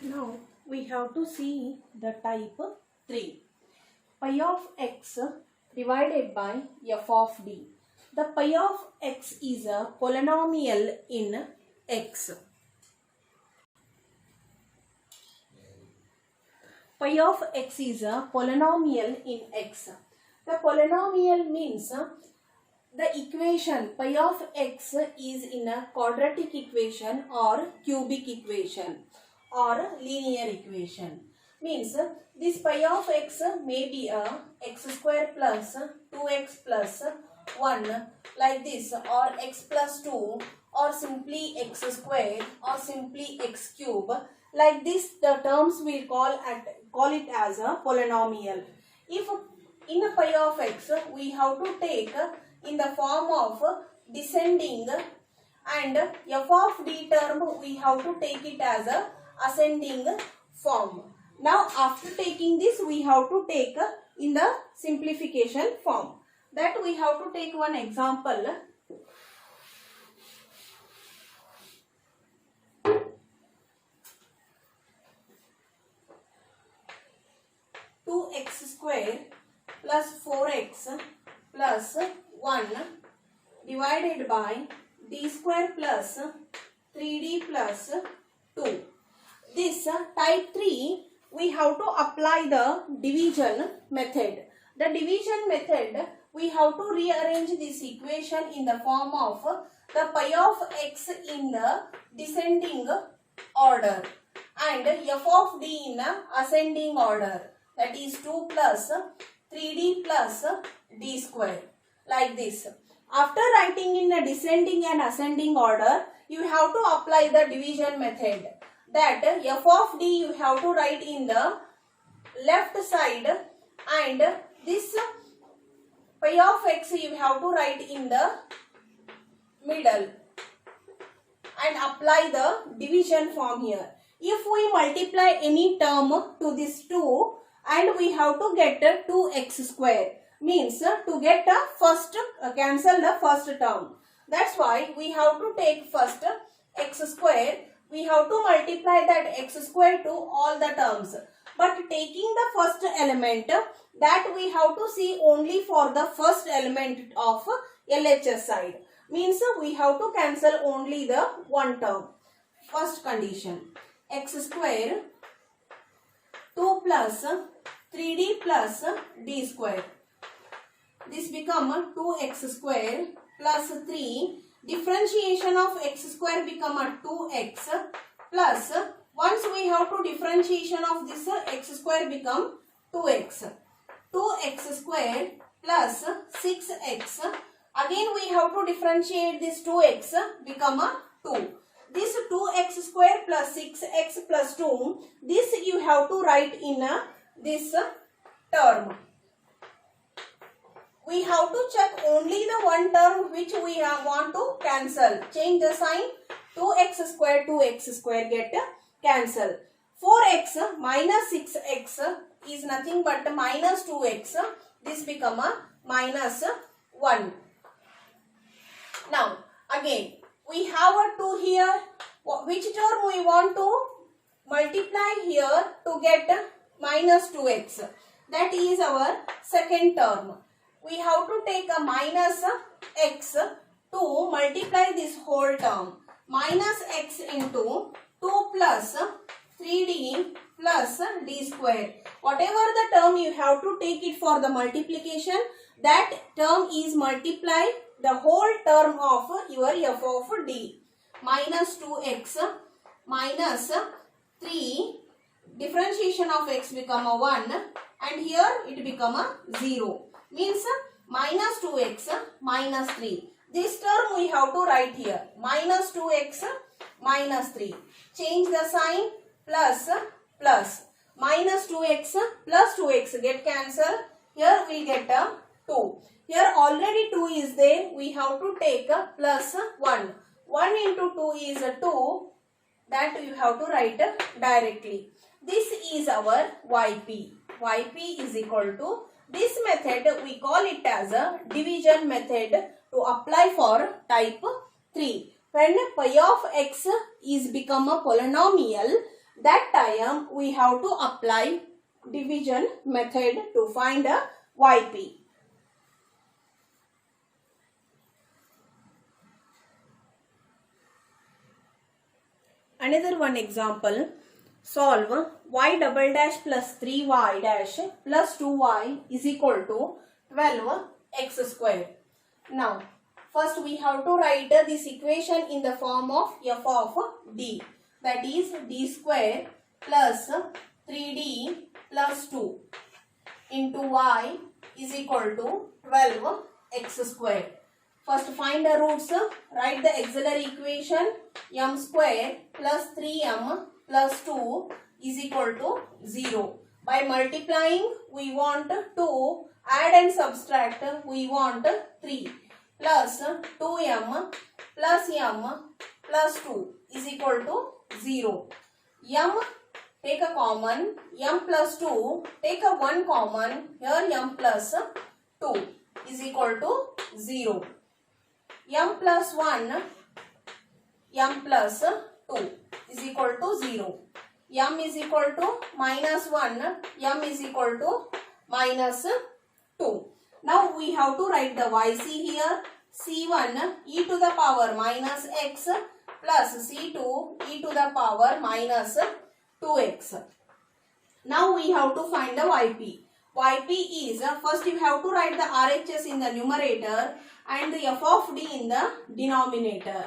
Now we have to see the type 3. Pi of x divided by f of d. The pi of x is a polynomial in x. Pi of x is a polynomial in x. The polynomial means the equation pi of x is in a quadratic equation or cubic equation or linear equation. Means this pi of x may be a x square plus 2x plus 1 like this, or x plus 2, or simply x square, or simply x cube. Like this, the terms we call it as a polynomial. If in a pi of x we have to take in the form of descending, and f of d term we have to take it as a ascending form. Now after taking this, we have to take in the simplification form. That we have to take one example. Two x square plus 4x plus 1 divided by d square plus 3d plus 2. This type 3, we have to apply the division method. The division method, we have to rearrange this equation in the form of the pi of x in the descending order and f of d in the ascending order. That is 2 plus 3d plus d square. Like this. After writing in a descending and ascending order, you have to apply the division method. That f of d you have to write in the left side, and this pi of x you have to write in the middle, and apply the division form here. If we multiply any term to this 2, and we have to get 2x square, means to get first cancel the first term. That's why we have to take first x square. We have to multiply that x square to all the terms. But taking the first element, that we have to see only for the first element of LHS side. Means we have to cancel only the one term. First condition. X square 2 plus 3d plus d square. This become 2x square plus 3. Differentiation of x square become a 2x plus, once we have to differentiation of this x square become 2x. 2x square plus 6x. Again we have to differentiate this 2x become a 2. This 2x square plus 6x plus 2, this you have to write in this term. We have to check only the one term which we want to cancel. Change the sign. 2x square get cancel. 4x minus 6x is nothing but minus 2x. This become a minus 1. Now again we have a 2 here. Which term we want to multiply here to get minus 2x? That is our second term. We have to take a minus x to multiply this whole term. Minus x into 2 plus 3d plus d square. Whatever the term you have to take it for the multiplication, that term is multiply the whole term of your f of d. Minus 2x minus 3, differentiation of x become a 1, and here it become a 0. Means minus 2x minus 3. This term we have to write here. Minus 2x minus 3. Change the sign, plus plus. Minus 2x plus 2x get cancelled. Here we get a 2. Here already 2 is there. We have to take a plus 1. 1 into 2 is a 2. That you have to write directly. This is our YP. YP is equal to, this method we call it as a division method to apply for type 3. When pi of x is become a polynomial, That time we have to apply division method to find a YP. Another one example. Solve y double dash plus 3y dash plus 2y is equal to 12x square. Now, first we have to write this equation in the form of f of d. That is d square plus 3d plus 2 into y is equal to 12x square. First find the roots. Write the auxiliary equation. M square plus 3m plus 2 is equal to 0. By multiplying we want 2. Add and subtract we want 3. Plus 2m plus m plus 2 is equal to 0. M take a common. M plus 2 take a 1 common. Here m plus 2 is equal to 0. M plus 1 m plus 2 is equal to 0. M is equal to minus 1. M is equal to minus 2. Now we have to write the YC here. C1 e to the power minus x plus C2 e to the power minus 2x. Now we have to find the YP. YP is, first you have to write the RHS in the numerator and the f of d in the denominator.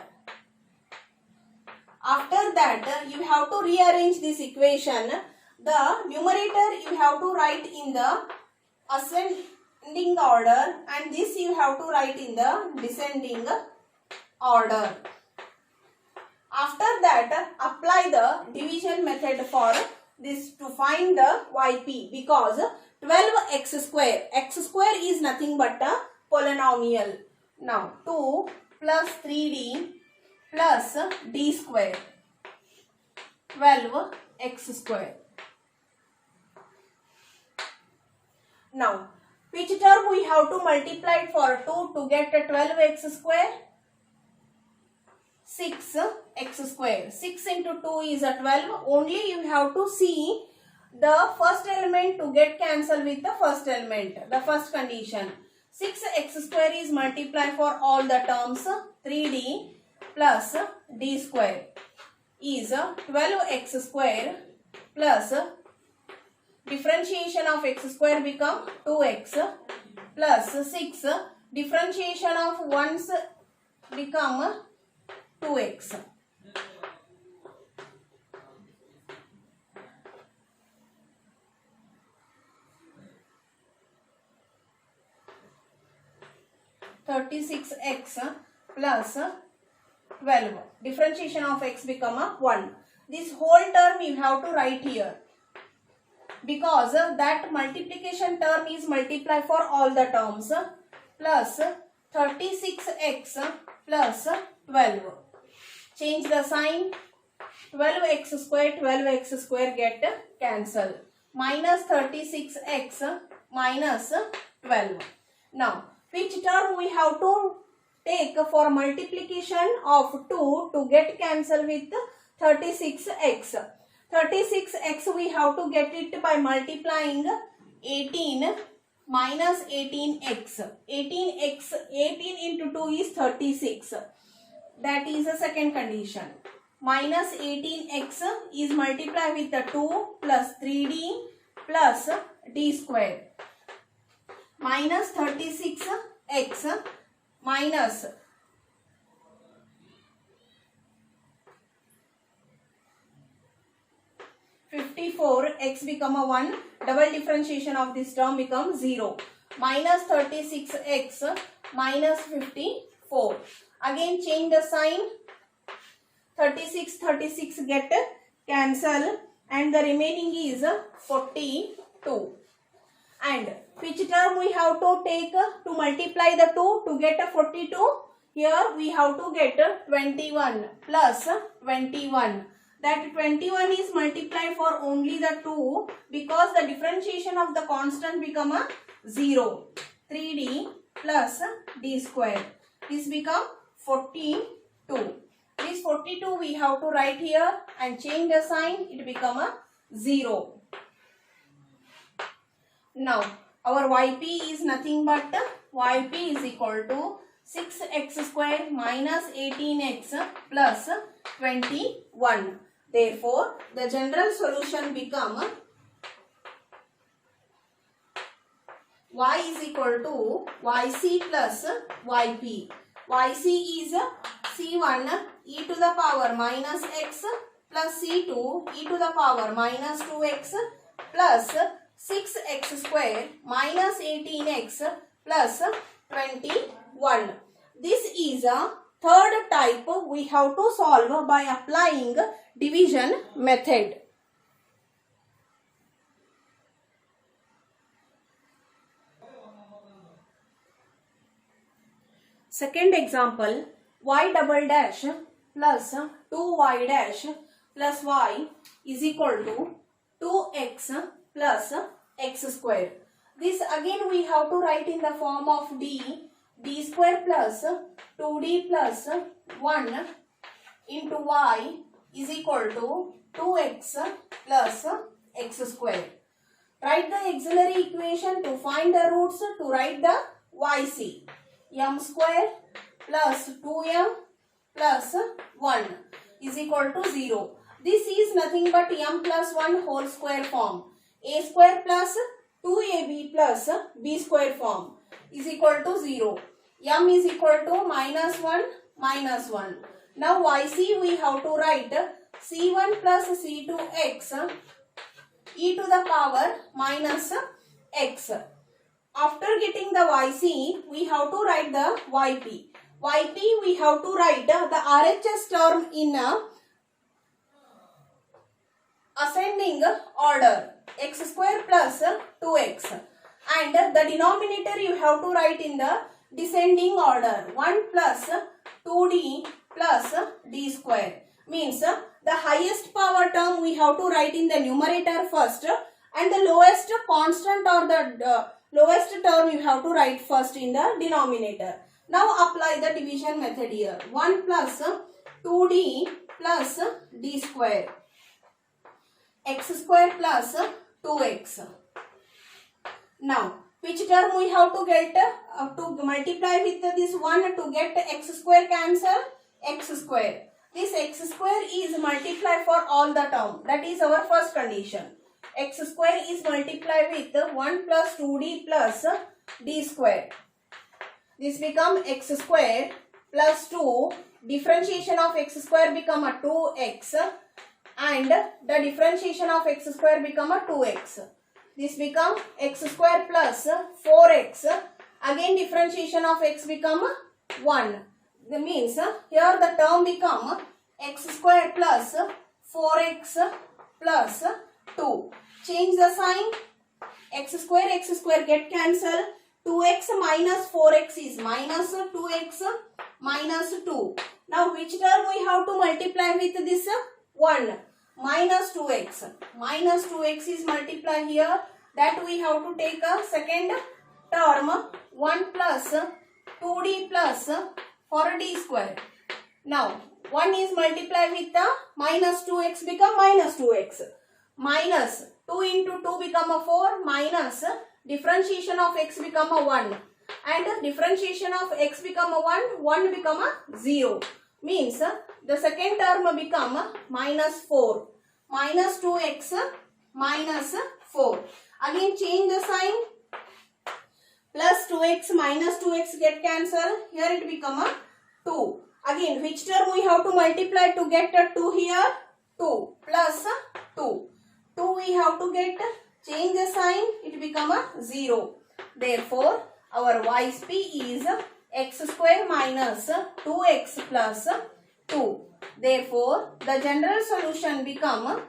After that, you have to rearrange this equation. The numerator you have to write in the ascending order and this you have to write in the descending order. After that, apply the division method for this to find the YP, because 12x square. X square is nothing but a polynomial. Now 2 plus 3d plus d square. 12x square. Now which term we have to multiply for 2 to get a 12x square? 6x square. 6 into 2 is a 12. Only you have to see the first element to get cancelled with the first element. The first condition. 6x square is multiplied for all the terms. 3d plus d square is 12x square plus differentiation of x square become 2x plus 6. Differentiation of 1's become 2x. (36x plus 12). Differentiation of x become a 1. This whole term you have to write here, because that multiplication term is multiplied for all the terms. Plus 36x plus 12. Change the sign. 12x square get cancel. Minus 36x minus 12. Now which term we have to take for multiplication of 2 to get cancel with 36x. 36x we have to get it by multiplying 18 minus 18x. 18 into 2 is 36. That is the second condition. Minus 18x is multiplied with the 2 plus 3d plus d square. Minus 36x minus 54x become a 1. Double differentiation of this term becomes 0. Minus 36x minus 54. Again change the sign. 36 get cancel and the remaining is 42. And which term we have to take to multiply the 2 to get a 42? Here we have to get 21 plus 21. That 21 is multiplied for only the 2 because the differentiation of the constant become a 0. 3d plus d square. This become 42. This 42 we have to write here and change the sign, it become a 0. Now our yp is nothing but yp is equal to 6x square minus 18x plus 21. Therefore the general solution become y is equal to yc plus yp. Yc is c1 e to the power minus x plus c2 e to the power minus 2x plus 6x square minus 18x plus 21. This is a third type we have to solve by applying division method. Second example, y double dash plus 2y dash plus y is equal to 2x plus x square. This again we have to write in the form of d square plus 2d plus 1 into y is equal to 2x plus x square. Write the auxiliary equation to find the roots to write the yc. M square plus 2m plus 1 is equal to 0. This is nothing but m plus 1 whole square form. A square plus 2ab plus b square form is equal to 0. M is equal to minus 1 minus 1. Now yc we have to write c1 plus c2x e to the power minus x. After getting the yc, we have to write the yp. Yp we have to write the RHS term in ascending order, x square plus 2x, and the denominator you have to write in the descending order, 1 plus 2d plus d square. Means the highest power term we have to write in the numerator first, and the lowest constant or the lowest term you have to write first in the denominator. Now apply the division method here. 1 plus 2d plus d square, x square plus 2x. Now which term we have to get to multiply with this 1 to get x square cancel? X square. This x square is multiplied for all the term. That is our first condition. X square is multiplied with 1 plus 2d plus d square. This become x square plus 2. Differentiation of x square become a 2x, and the differentiation of x square become a 2x. This become x square plus 4x. Again differentiation of x become 1. That means here the term become x square plus 4x plus 2. Change the sign. X square get cancel. 2x minus 4x is minus 2x minus 2. Now which term we have to multiply with this 1? Minus 2x. Minus 2x is multiplied here. That we have to take a second term, 1 plus 2d plus 4d square. Now 1 is multiplied with the minus 2x become minus 2x. Minus 2 into 2 become a 4, minus differentiation of x become a 1, and differentiation of x become a 1 become a 0. Means the second term become minus 4. Minus 2x minus 4. Again change the sign. Plus 2x minus 2x get cancelled. Here it become a 2. Again which term we have to multiply to get a 2 here? 2 plus 2. 2 we have to get. Change the sign. It become a 0. Therefore our yp is x square minus 2x plus 2. Therefore the general solution become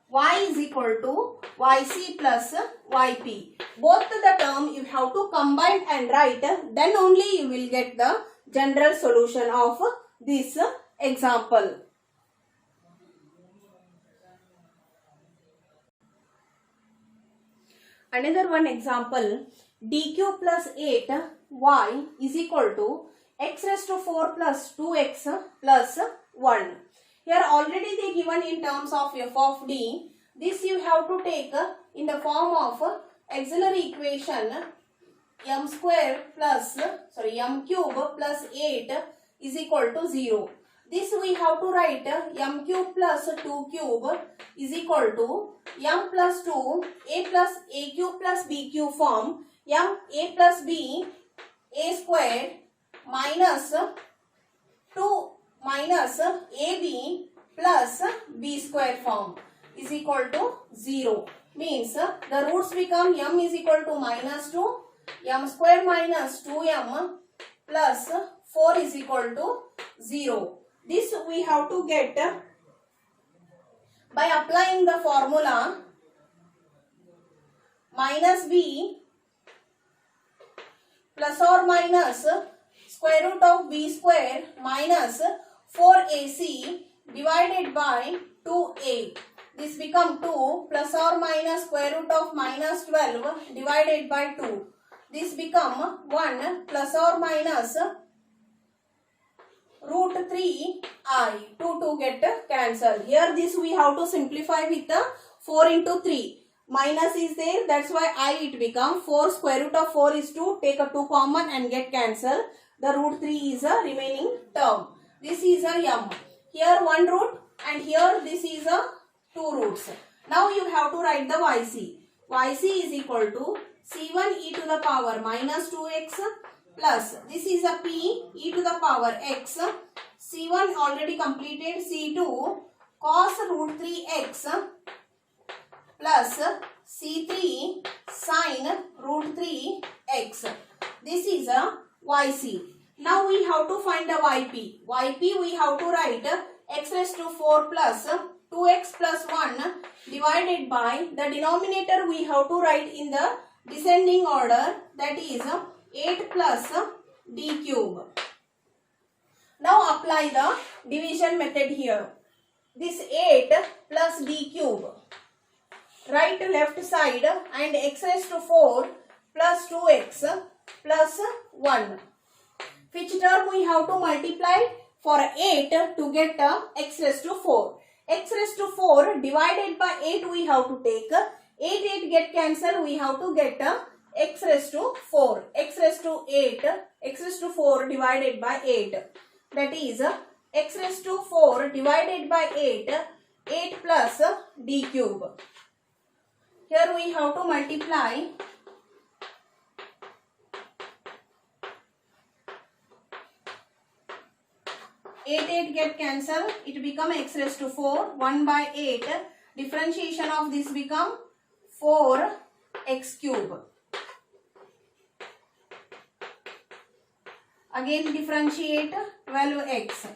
y is equal to yc plus yp. Both the term you have to combine and write, then only you will get the general solution of this example. Another one example, dq plus 8y is equal to x raised to 4 plus 2x plus 1. Here already they given in terms of f of d. This you have to take in the form of auxiliary equation m cube plus 8 is equal to 0. This we have to write m cube plus 2 cube is equal to m plus 2 a plus a cube plus b cube form m a plus b a square minus 2 minus ab plus b square form is equal to 0. Means the roots become m is equal to minus 2 m square minus 2m plus 4 is equal to 0. This we have to get by applying the formula minus b plus or minus square root of b square minus 4ac divided by 2a. This become 2 plus or minus square root of minus 12 divided by 2. This become 1 plus or minus root 3i. 2 get cancelled. Here this we have to simplify with the 4 into 3. Minus is there, that's why I it become 4 square root of 4 is 2. Take a 2 common and get cancelled. The root 3 is a remaining term. This is a m. Here 1 root and here this is a 2 roots. Now you have to write the yc. yc is equal to c1 e to the power minus 2x plus this is a p e to the power x. c1 already completed. c2 cos root 3x plus c3 sin root 3x. This is a yc. Now we have to find the yp. yp we have to write x raised to 4 plus 2x plus 1 divided by the denominator we have to write in the descending order, that is 8 plus d cube. Now apply the division method here. This 8 plus d cube. Right left side and x raised to 4 plus 2x plus 1. Which term we have to multiply? For 8 to get x raised to 4. X raised to 4 divided by 8 we have to take. 8 get cancelled, we have to get x raised to 4. X raised to 8, x raised to 4 divided by 8. That is x raised to 4 divided by 8, 8 plus d cube. Here we have to multiply. 8 get cancelled, it become x raised to 4, 1 by 8, differentiation of this become 4x cube. Again differentiate 12x.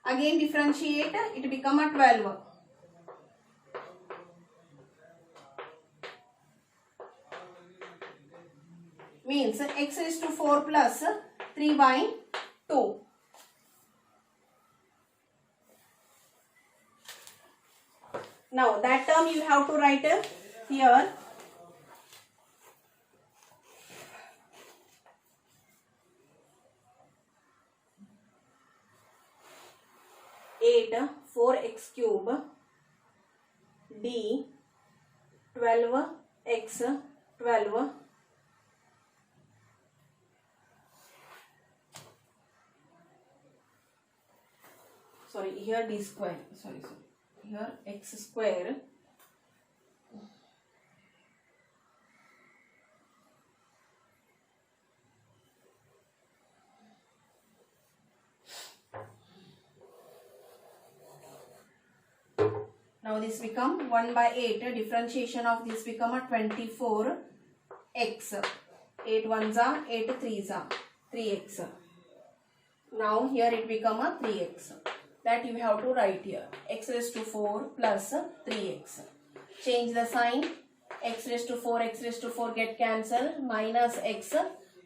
Again differentiate, it become a 12. Means x raised to 4 plus 3 by 2. Now that term you have to write here. Eight 4x cube d 12x 12 sorry here d square sorry here x square now this become 1 by 8 differentiation of this become a 24x 8 ones are 8 threes are 3x. Now here it become a 3x. That you have to write here. X raised to 4 plus 3x. Change the sign. X raised to 4, x raised to 4 get cancelled. Minus x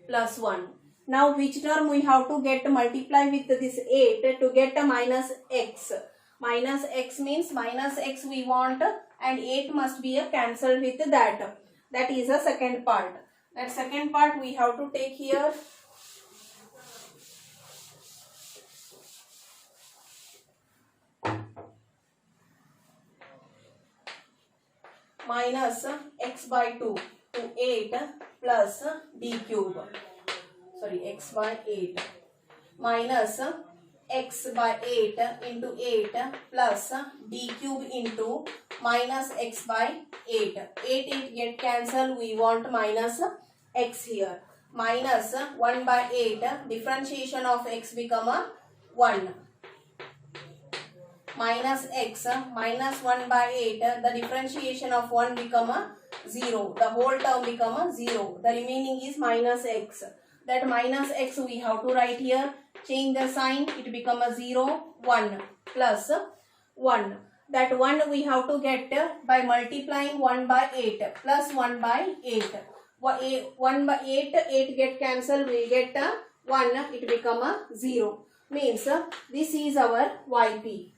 plus 1. Now which term we have to get multiply with this 8 to get a minus x. Minus x means minus x we want and 8 must be a cancelled with that. That is a second part. That second part we have to take here. Minus x by 2 to 8 plus d cube. Sorry, x by 8 minus x by 8 into 8 plus d cube into minus x by 8. 8 get cancelled. We want minus x here. Minus 1 by 8. Differentiation of x become a 1. Minus x minus 1 by 8. The differentiation of 1 become a 0. The whole term become a 0. The remaining is minus x. That minus x we have to write here. Change the sign. It become a 0, 1 plus 1. That 1 we have to get by multiplying 1 by 8 plus 1 by 8. 1 by 8, 8 get cancelled. We get 1. It become a 0. Means this is our yp.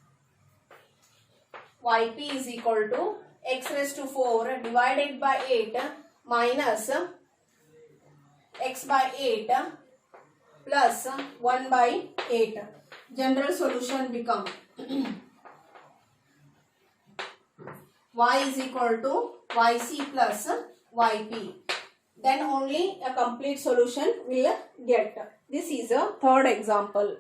Yp is equal to x raised to 4 divided by 8 minus x by 8 plus 1 by 8. General solution become y is equal to yc plus yp. Then only a complete solution will get. This is a third example.